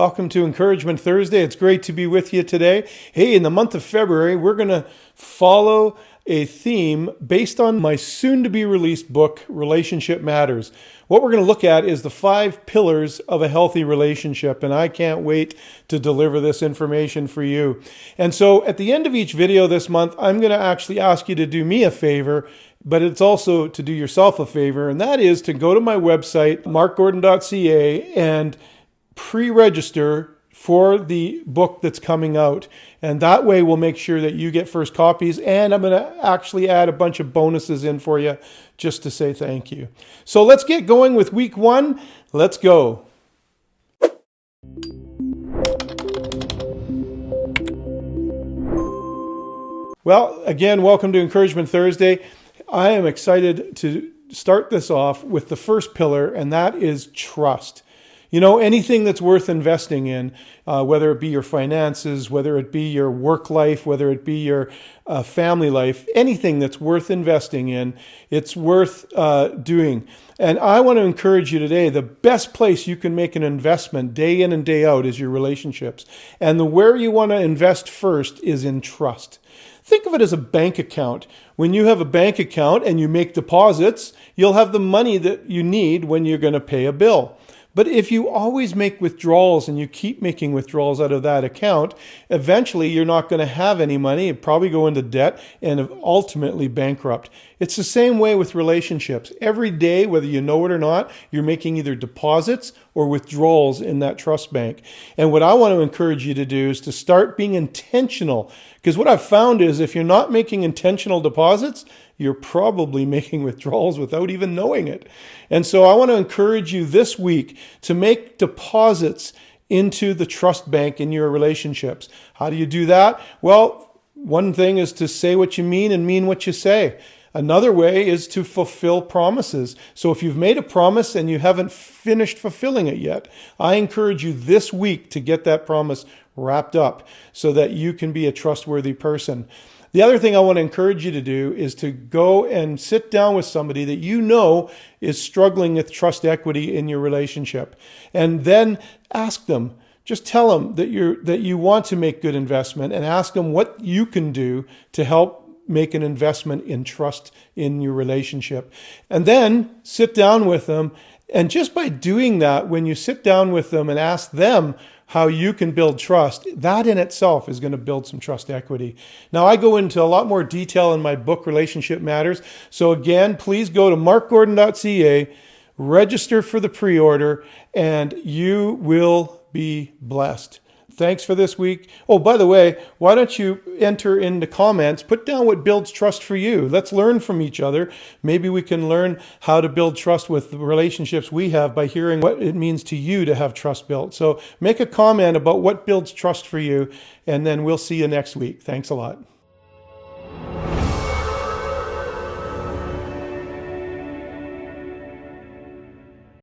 Welcome to Encouragement Thursday. It's great to be with you today. Hey, in the month of February, we're going to follow a theme based on my soon-to-be released book, Relationship Matters. What we're going to look at is the 5 pillars of a healthy relationship, and I can't wait to deliver this information for you. And so at the end of each video this month, I'm going to actually ask you to do me a favor, but it's also to do yourself a favor, and that is to go to my website, markgordon.ca, and pre-register for the book that's coming out. And that way we'll make sure that you get first copies, and I'm going to actually add a bunch of bonuses in for you just to say thank you. So let's get going with week 1. Let's go. Well, again, welcome to Encouragement Thursday. I am excited to start this off with the first pillar, and that is trust. You know, anything that's worth investing in, whether it be your finances, whether it be your work life, whether it be your family life, anything that's worth investing in, it's worth doing. And I want to encourage you today, the best place you can make an investment day in and day out is your relationships. And where you want to invest first is in trust. Think of it as a bank account. When you have a bank account and you make deposits, you'll have the money that you need when you're going to pay a bill. But if you always make withdrawals and you keep making withdrawals out of that account, eventually you're not going to have any money, you'll probably go into debt and ultimately bankrupt. It's the same way with relationships. Every day, whether you know it or not, you're making either deposits or withdrawals in that trust bank. And what I want to encourage you to do is to start being intentional. Because what I've found is if you're not making intentional deposits, you're probably making withdrawals without even knowing it. And so I want to encourage you this week to make deposits into the trust bank in your relationships. How do you do that? Well, one thing is to say what you mean and mean what you say. Another way is to fulfill promises. So if you've made a promise and you haven't finished fulfilling it yet, I encourage you this week to get that promise wrapped up so that you can be a trustworthy person. The other thing I want to encourage you to do is to go and sit down with somebody that you know is struggling with trust equity in your relationship. And then ask them, just tell them that you want to make good investment, and ask them what you can do to help make an investment in trust in your relationship. And then sit down with them. And just by doing that, when you sit down with them and ask them how you can build trust, that in itself is going to build some trust equity. Now, I go into a lot more detail in my book, Relationship Matters. So again, please go to markgordon.ca, register for the pre-order, and you will be blessed. Thanks for this week. Oh, by the way, why don't you enter in the comments, put down what builds trust for you. Let's learn from each other. Maybe we can learn how to build trust with the relationships we have by hearing what it means to you to have trust built. So make a comment about what builds trust for you, and then we'll see you next week. Thanks a lot.